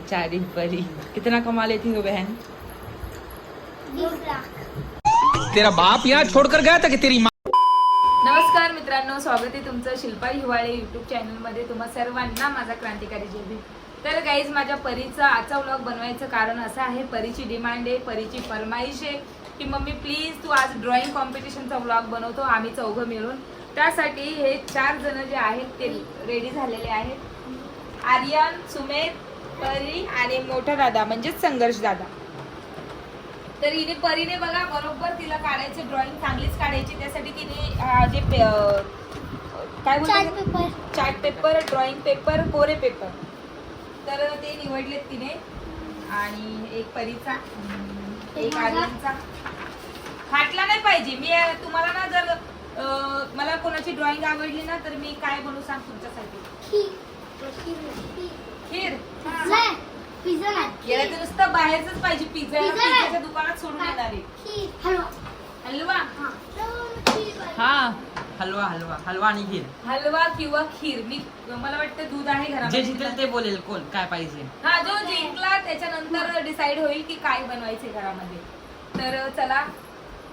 बेचारी परी कितना कमा लेती हो बहन? 20 लाख। तेरा बाप यहाँ छोड़कर गया था कि तेरी माँ? नमस्कार मित्रांनो, स्वागत आहे तुमचं शिल्पा हिवाळे युट्यूब चॅनलमध्ये. तुम्हा सर्वांना माझा क्रांतिकारी जय भीम. तर गाईज, माझ्या परीचा आजचा व्लॉग बनवायचं कारण असं आहे, परीची डिमांड आहे, परीची फरमाईश आहे की मम्मी प्लीज तू आज ड्रॉइंग कॉम्पिटिशनचा व्लॉग बनवतो आम्ही चौघं मिळून. त्यासाठी हे 4 जण जे आहेत ते रेडी झालेले आहेत. आर्यन, सुमेध, परी आणि मोठा दादा म्हणजेच संघर्ष दादा. तर हिने परीने बघा बरोबर तिला काढायचे ड्रॉइंग चांगलीच काढायची. त्यासाठी तिने जे काय बोलतात चार्ट पेपर, ड्रॉइंग पेपर, कोरे पेपर तर ते निवडलेत तिने. आणि एक परीचा, एक आर्यनचा. फाटला नाही पाहिजे. मी तुम्हाला ना जर मला कोणाची ड्रॉइंग आवडली ना तर मी काय बनवू सांग तुमच्यासाठी? खीर. पिझ्झा याला तर नुसतं बाहेरच पाहिजे. पिझ्झाच्या दुकानात सोडून येणार आहे. हलवा. हा हलवा हलवा हलवा आणि खीर. हलवा किंवा खीर. मला वाटतं दूध आहे जे घरामध्ये. जिंकल ते बोलेल कोण काय पाहिजे. हा, जो जिंकला त्याच्यानंतर डिसाइड होईल की काय बनवायचे घरामध्ये. तर चला,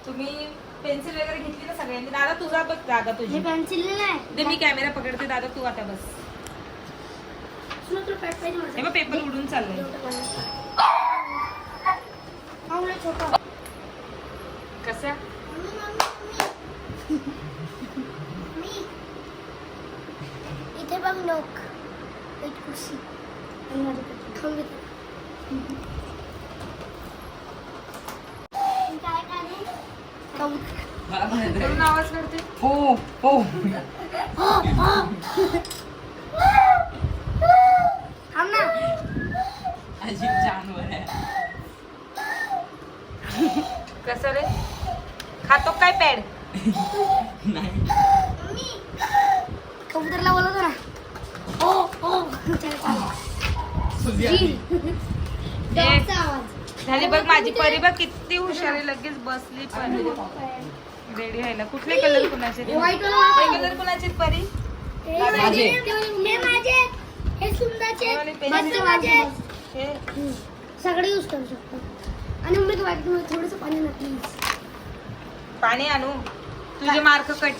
तुम्ही पेन्सिल वगैरे घेतली ना सगळ्यांनी? दादा तुझा बघ. दादा तुझी पेन्सिल नाही दे, मी कॅमेरा पकडते. दादा तू आता बस. हे बघ पेपर उडून चाललंय. कसा? इथे बघ लोक एक खुशी करून आवाज करते. हो हो अजीब जानवर आहे. कसं रे? खातो काय पॅड? नाही कबूतरला बोलवतो ना. हो हो झाली बघ माझी परी. बघ किती हुशार आहे, लगेच बसली पण रेडी व्हायला. कुठले कलर कुणाचे? व्हाईट कलर कुणाचे परी? माझे. हे माझे, हे सुंदरचे, पेन्सिल माझे हे सगळे यूज करू शकतो. आणि मी व्हाईट मध्ये थोडंसं पाणी ना प्लीज. पाणी आणू? तुझे मार्क कट.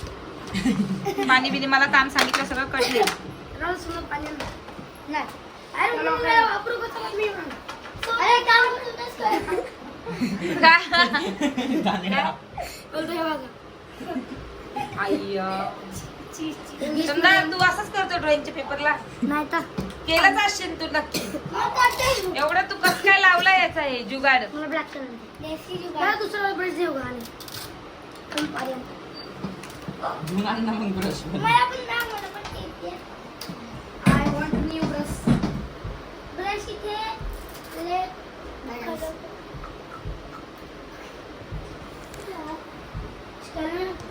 पाणी बिनी मला काम सांगितलं सगळं कटले. रोज पाणी नाही. अरे मला वापरू कसं मी अरे काम करतोस दांडगा. बोलतो हे बघा. समजा तू असंच करतो ड्रॉइंगच्या पेपरला? नाही तर केलंच असशील तू नक्की. एवढं तू कसं काय लावला याचा हे जुगाड? मला ब्लॅक कलर मला दुसरा ब्रश देऊ का? आणि घेऊन आण ना मग ब्रश. मला पण ना, मला पण येते. I want new brush. Brush इथे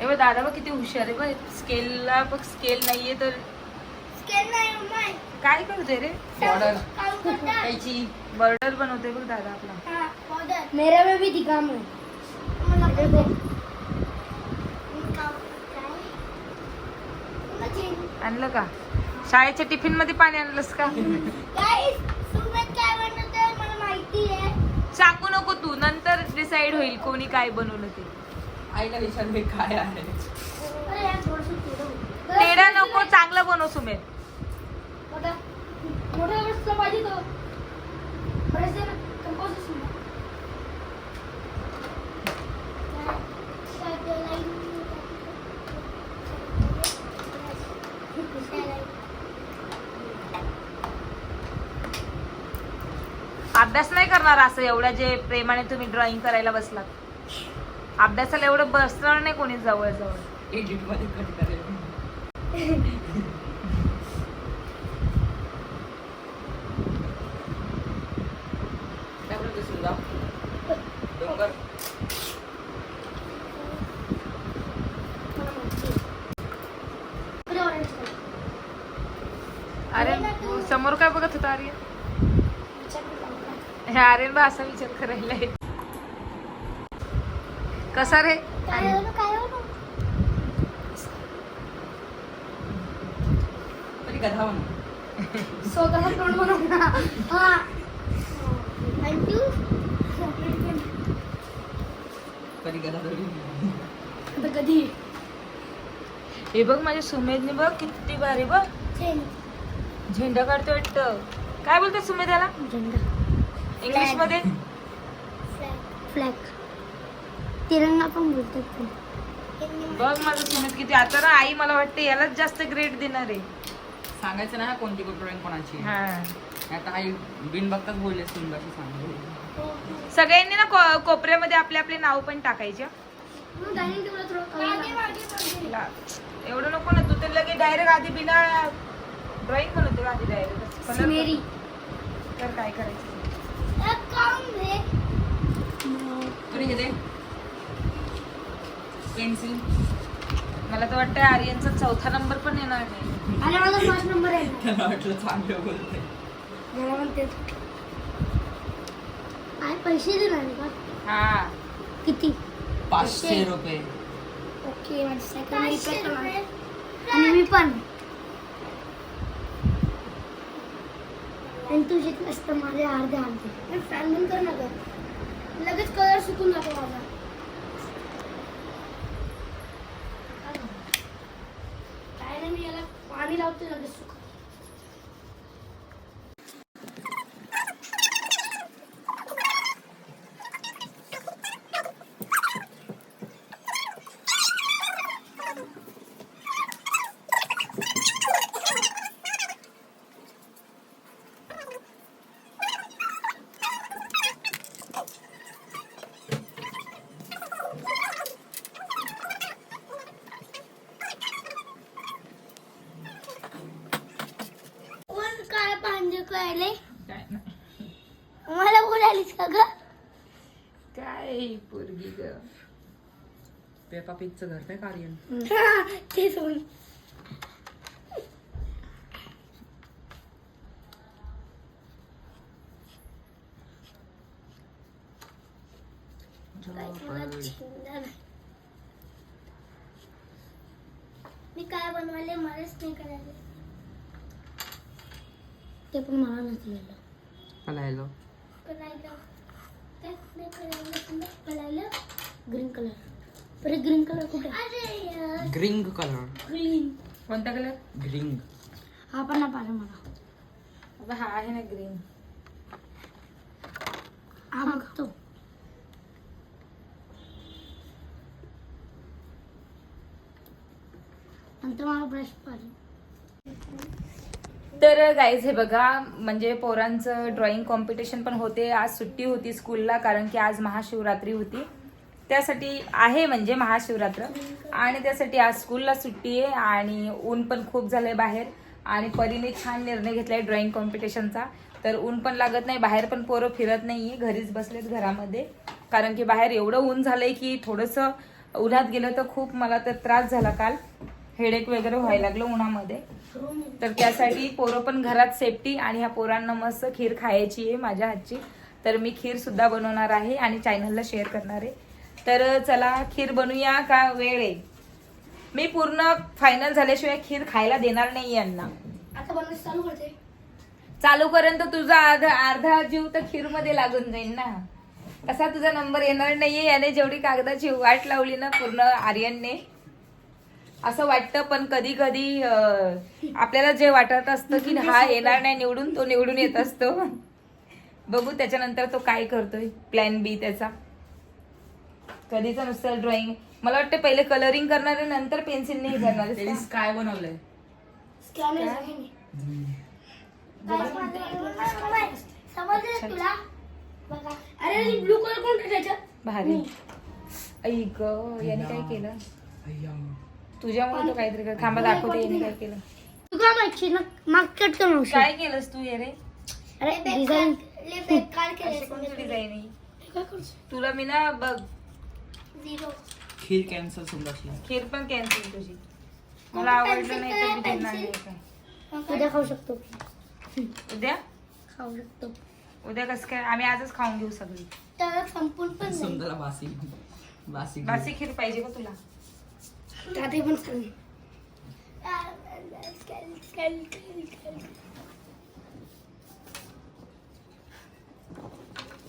ए बघ दादा बघ किती हुशार आहे. बघ स्केलला बघ, स्केल नाहीये तर स्केल नाही माय काय करतोय रे? बॉर्डर काम करता. कैची. बर्डर बनवतोय बघ दादा आपला. हां पावडर मेरे में भी दिखा मैं. मला देखो आणलं का? शाळेच्या टिफिन मध्ये पाणी आणलंस का? गाइस सुमेध काय बनवतोय मला माहिती आहे. सांगू नको तू, नंतर डिसाइड होईल कोणी काय बनवलं ते. आईला विचार हे काय आहे. अरे यार थोडंसं तेवढं तेढा नको, चांगलं बनव सुमेध. मोठा मोठा ब्रशला पाहिजे तो ब्रश दे ना. कंपोजिशन अभ्यास नाही करणार असं एवढ्या जे प्रेमाने तुम्ही ड्रॉइंग करायला बसलात? अभ्यासाला एवढं बसणार नाही कोणी जवळ जवळ. एडिट मध्ये कट करेल. काय बोलतो सुद्धा डोंगर. अरे समोर काय बघत होता आर्यन? हे आर्यन बा असा विचार करायला आहे. कसा रे? काय हो तरी गधा म्हणून. स्वतः तोंड बनव ना. हा आणि तू कधी कधी आता कधी हे बघ माझ्या सुमेधने बघ किती भारी बघ चेन झेंडा काढतो वाटतं. काय बोलतो सुमेध याला झेंडा इंग्लिश मध्ये? फ्लॅग तिरंगा पण बोलतात ते. बघ माझं सुमेध किती. आता ना आई मला वाटते यालाच जास्त ग्रेड देणार आहे. सांगायचं ना कोणती ड्रॉइंग कोणाची हा आता आई बिन बघताच बोलले सुंदरशी सांगू. सगळ्यांनी ना कोपऱ्यामध्ये आपले आपले नाव पण टाकायचे. मग डायनिंग टेबल थोडं ला- एवढं नको ना, तू तर लगे डायरेक्ट आधी बिना ड्रॉइंग बनवते आधी डायरेक्ट सिनेरी तर काय करायचं. तरी घेते पेन्सिल. मला तर वाटतं आर्यनचा 4था नंबर पण येणार नाही. आणि माझा 5 नंबर आहे ना. त्याला वाटलं चांगलं बोलते. मला पण तेच काय पैसे देणार आहे का हा किती 500 रुपये. ओके माझी सेकंड रिपेअर करणार आणि मी पण आणि तू शिकलास तर माझे अर्धे फॅन बंद कर ना ग लगेच कलर सुकून जातो माझा काय नाही मी याला पाणी लावतो लगेच सुकत काय पांजे कळले काय नाही. मला बोलायलीस का ग काय पोरगी ग. पेपा पिकचं घर काय कार्य. ते सोड मी काय बनवायले मलाच नाही करायला ते पण मला नसलेलं हॅलो करायला ग्रीन कलर परत ग्रीन कलर कुठे ग्रीन कलर. ग्रीन कोणता कलर? ग्रीन. हा पण ना पाहिजे मला आता हा आहे ना ग्रीन. हा बघतो नंतर मला ब्रश पाहिजे तर गाईज हे बघा म्हणजे पोरांचं ड्रॉइंग कॉम्पिटिशन पण होते. आज सुट्टी होती स्कूलला कारण की आज महाशिवरात्री होती. त्यासाठी आहे म्हणजे महाशिवरात्र आणि त्यासाठी आज स्कूलला सुट्टी आहे आणि ऊन पण खूप झालंय बाहेर आणि परीने छान निर्णय घेतलाय ड्रॉइंग कॉम्पिटिशनचा. तर ऊन पण लागत नाही, बाहेर पण पोरं फिरत नाहीये, घरीच बसलेत घरामध्ये कारण की बाहेर एवढं ऊन झालंय की थोडंसं उन्हात गेलं तर खूप मला तर त्रास झाला. काल हेडेक वगैरे व्हायला लागलं उन्हामध्ये. तर त्यासाठी पोरं पण घरात सेफ्टी आणि ह्या पोरांना मस्त खीर खायची आहे माझ्या हातची. तर मी खीर सुद्धा बनवणार आहे आणि चॅनलला शेअर करणार आहे. तर चला खीर बनवूया का वेळ आहे. मी पूर्ण फायनल झाल्याशिवाय खीर खायला देणार नाही यांना. आता बनवायचं चालू करते चालू पर्यंत तुझा अर्धा जीव तर खीर मध्ये लागून जाईल ना. कसा तुझा नंबर येणार नाहीये. याने जेवढी कागदाची वाट लावली ना पूर्ण आर्यनने असं वाटतं. पण कधी कधी आपल्याला जे वाटत असतं की हा येणार नाही निवडून, तो निवडून येत असतो. बघू त्याच्यानंतर तो काय करतोय प्लॅन बी त्याचा. कधीच नुसतं ड्रॉइंग मला वाटतं पहिले कलरिंग करणार आहे नंतर पेन्सिलने हे करणार आहे. काय बनवलंय स्कॅनर समजलं तुला बघा अरे ब्लू कलर कोण त्याच्यात भारी. ऐक याने काय केलं तुझ्यामुळे तो काहीतरी कर. थांबा दाखवते याने काय केलं. तू काय माहिती ना माग कट कर मावशी काय केलंस तू ये रे. अरे डिझाईन काय अशी कोणती डिझाईन आहे काय करतो तुला मी ना बघ. झिरो खीर कॅन्सल समजा. खीर पण कॅन्सल तुझी. मला आवडलं नाही तर मी देणार नाही काय. उद्या खाऊ शकतो उद्या खाऊ शकतो उद्या कसं काय आम्ही आजच खाऊन घेऊ सगळी. त्याला संपून पण नाही सुंदरला बासी बासी बासी खीर पाहिजे का तुला. त्यातही पण सांग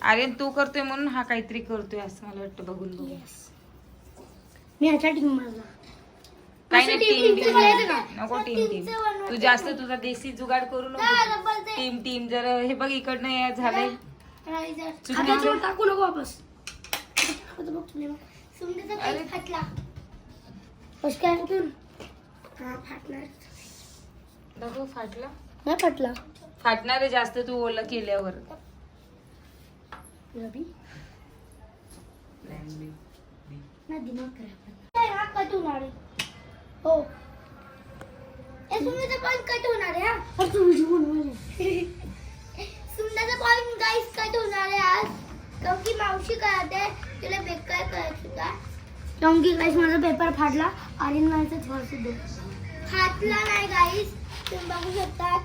आर्यन तू करतोय म्हणून हा काहीतरी करतोय असं मला वाटतं बघून बघून. मी ह्याच्या टीम मधला. काही असं नाही team टीम खेळायचं का? नको टीम तू जास्त तुझा देसी जुगाड करू नको. टीम जर हे बघ इकडनं हे झालंय हाताच्यावर टाकू नको वापस. सुंदरचा अरे. पाय फाटला. कस काय तू? हा फाटणार. दाखव फाटला. नाही फाटला. फाटणार आहे जास्त तू ओलं केल्यावर. रबी ना दिमाग खराब. हा कट होणार आहे. हो ए सुंदरचा पॉइंट कट होणार आहे. हा अरे तू व्हिडिओ बनवले. सुंदरचा पॉइंट गाइस कट होणार आहे आज. क्योंकि मावशी करते तिला बेकार करत होता. क्योंकि गाइस माझा पेपर फाटला. आर्यन माझं थोडंसं दे. फाटला नाही गाइस. तुम्ही बघू शकता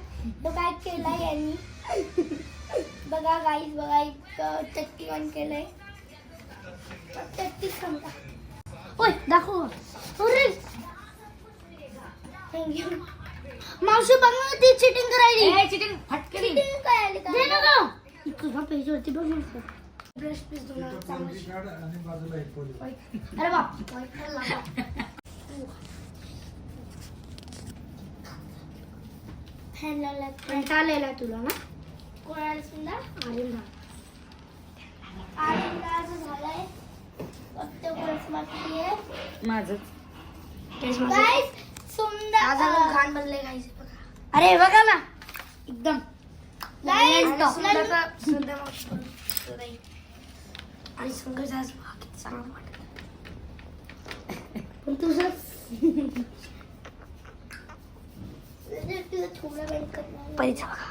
तो काय केलाय यांनी. बघा गाइस बघा एक चक्की ऑन केलंय. चक्की समजा. ओय दाखव. अरे थँक्यू. मावशी बघ ना ती चिटिंग करायली. चिटिंग फटकरी. चिटिंग करायली का? दे ना गं. इकडं पेज वरती बघ ना. ब्रश पीस दोन चांगलं. अरे बाप. फॅन लावला. फॅन चालेला तुला ना? कोणाला सुंदर? आर्यनला. आर्यनला असं झालंय. फक्त ब्रश बाकी आहे. माझं गाइस सुंदर आज घाण बनले गाइस बघा. अरे बघा ना एकदम गाइस सुंदर आणि संघर्ष आज किती चांगलं वाटत. पण तुझं थोडं वेळ करणार पैसा बघा.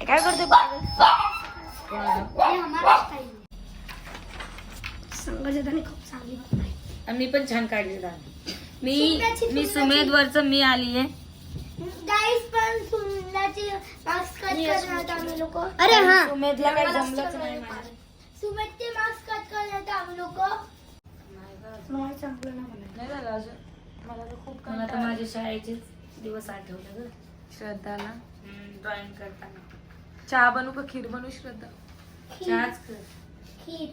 काय करते संघर्षाने खूप चांगली बनवाय. आणि मी पण छान काढली मी सुमेध वरच मी आली आहे. गाइस पण सुंदरची मास्क कट करणार आम्ही लोक. अरे हा सुमेधला काही जमलंच नाही. सुमेधचे मास्क कट करणार आम्ही लोक. मला चांगलं नाही झालं अजून. मला तर खूप मला तर माझ्या शाळेचेच दिवस आठवले ग. श्रद्धाला ड्रॉइंग करताना. चहा बनवू का खीर बनवू श्रद्धा? चहाच कर. खीर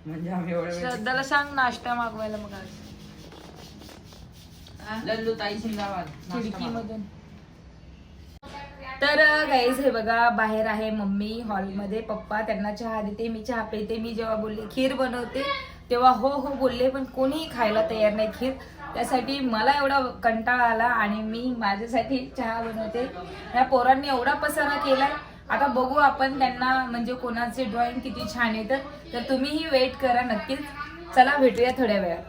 म्हणजे आम्ही एवढं श्रद्धाला सांग नाश्ता मागवायला मग आज लल्लू ताई जिंदाबाद. खिडकीमधून. तर गाईज हे बघा बाहेर आहे मम्मी हॉलमध्ये. पप्पा त्यांना चहा देते मी चहा पिते. मी जेव्हा बोलले खीर बनवते तेव्हा हो हो बोलले पण कोणीही खायला तयार नाही खीर. त्यासाठी मला एवढा कंटाळा आला आणि मी माझ्यासाठी चहा बनवते. या पोरांनी एवढा पसारा केलाय. आता बघू आपण त्यांना म्हणजे कोणाचे ड्रॉइंग किती छान येतं. तर तुम्हीही वेट करा नक्कीच. चला भेटूया थोड्या वेळात.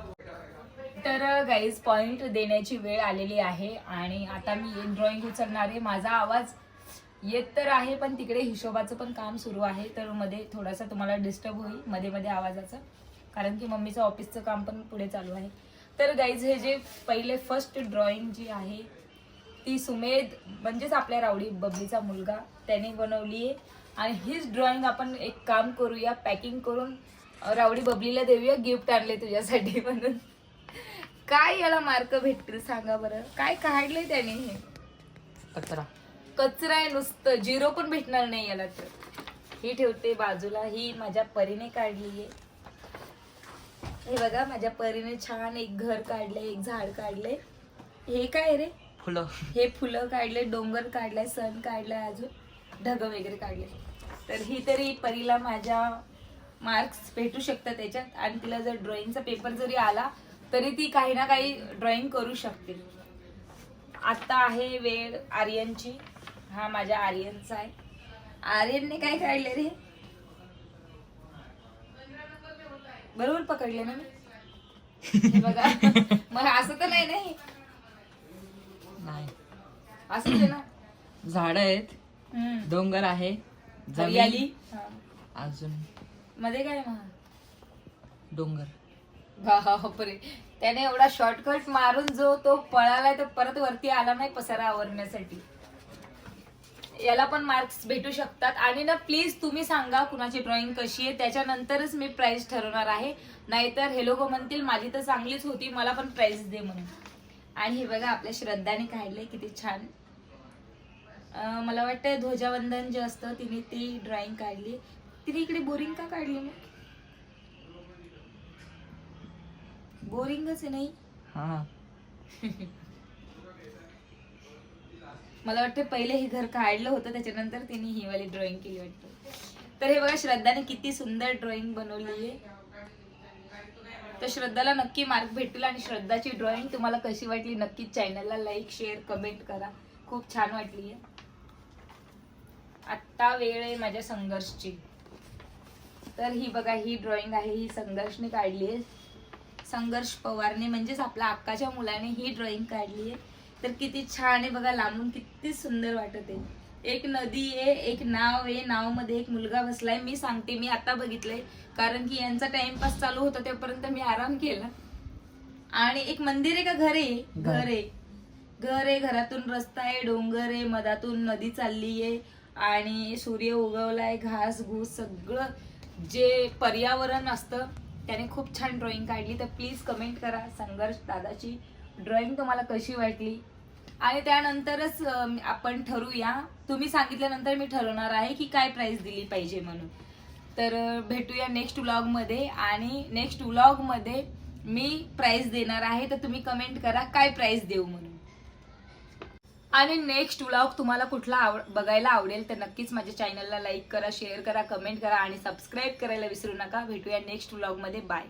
तर गाईज पॉइंट देण्याची वेळ आलेली आहे आणि आता मी ड्रॉइंग उचलणार आहे. माझा आवाज येत तर आहे पण तिकडे हिशोबाचं पण काम सुरू आहे तर मध्ये थोडासा तुम्हाला डिस्टर्ब होईल मध्ये मध्ये आवाजाचा, कारण की मम्मीचं ऑफिसचं काम पण पुढे चालू आहे. तर गाईज हे जे पहिले फर्स्ट ड्रॉइंग जी आहे ती सुमेध म्हणजेच आपल्या रावडी बबलीचा मुलगा त्याने बनवली आहे. आणि हीच ड्रॉइंग आपण एक काम करूया, पॅकिंग करून रावडी बबलीला देऊया. गिफ्ट आणले तुझ्यासाठी म्हणून. काय याला मार्क भेटतील सांगा बरं? काय काढलंय त्याने? हे कचरा कचरा आहे नुसतं. 0 पण भेटणार नाही याला. तर ही ठेवते बाजूला. ही माझ्या परीने काढली आहे. हे बघा माझ्या परीने छान एक घर काढलंय, एक झाड काढलंय. हे काय रे? फुलं. हे फुलं काढले, डोंगर काढलाय, सण काढलाय, अजून ढग वगैरे काढले. तर ही तरी परीला माझ्या मार्क्स भेटू शकतात त्याच्यात. आणि तिला जर ड्रॉइंगचा पेपर जरी आला तरी ती काही ना काही ड्रॉइंग करू शकते. आता आहे वेळ आर्यनची. हा माझ्या आर्यनचा आहे. आर्यनने काय काढले रे? बरोबर पकडले ना मी? हे बघा. मग असं तर नाही नाही नाही, असंच आहे ना. झाड आहेत, डोंगर आहे, हरियाली. जमीन, अजून मध्ये काय मग? डोंगर. बापरे, त्याने एवढा शॉर्टकट मारून जो तो पळालाय तो परत वरती आला नाही पसारा आवरण्यासाठी. याला पण मार्क्स भेटू शकतात. आणि ना प्लीज तुम्ही सांगा कुणाची ड्रॉइंग कशी आहे, त्याच्यानंतरच मी प्राइस ठरवणार आहे. नाहीतर हे लोक म्हणतील माझी तर चांगलीच होती, मला पण प्राइस दे म्हणून. आणि हे बघा आपल्या श्रद्धाने काढले किती छान. मला वाटतं ध्वजावंदन जे असतं तिने ती ड्रॉइंग काढली. तिने इकडे बोरिंग का काढली मग? बोरिंगच आहे नाही. हा मला वाटतं पहिले हे घर काढलं होतं त्याच्यानंतर तिने ही वाली ड्रॉइंग केली वाटतं. तर हे बघा श्रद्धाने किती सुंदर ड्रॉइंग बनवली आहे. तर श्रद्धाला नक्की मार्क भेटतील. आणि श्रद्धाची ड्रॉइंग तुम्हाला कशी वाटली नक्कीच चॅनलला लाईक शेअर कमेंट करा. खूप छान वाटली आहे. आत्ता वेळ आहे माझ्या संघर्षची. तर ही बघा ही ड्रॉइंग आहे, ही संघर्षने काढली आहे. संघर्ष पवारने म्हणजेच आपल्या अक्काच्या मुलाने ही ड्रॉइंग काढली आहे. तर किती छान आहे बघा, लांबून किती सुंदर वाटत आहे. एक नदी आहे, एक नाव आहे, नाव मध्ये एक मुलगा बसलाय. मी सांगते मी आता बघितलंय कारण की यांचा टाइमपास चालू होता तेव्हापर्यंत मी आराम केला. आणि एक मंदिर आहे का घर आहे? घर आहे. घर आहे, घरातून रस्ता आहे, डोंगर आहे, मधातून नदी चालली आहे आणि सूर्य उगवलाय, घास घूस सगळं जे पर्यावरण असतं त्याने खूप छान ड्रॉइंग काढली. तर प्लीज कमेंट करा संघर्ष दादाची ड्रॉइंग तुम्हाला कशी वाटली. आणि त्यानंतरच आपण ठरवूया. तुम्ही सांगितल्यानंतर मी ठरवणार आहे की काय प्राइस दिली पाहिजे म्हणून. तर भेटूया नेक्स्ट व्लॉगमध्ये. आणि नेक्स्ट व्लॉगमध्ये मी प्राइस देणार आहे. तर तुम्ही कमेंट करा काय प्राइस देऊ म्हणून. आणि नेक्स्ट व्लॉग तुम्हाला कुठला बघायला आवडेल तर नक्कीच माझ्या चॅनलला लाईक करा, शेअर करा, कमेंट करा आणि सबस्क्राईब करायला विसरू नका. भेटूया नेक्स्ट व्लॉगमध्ये. बाय.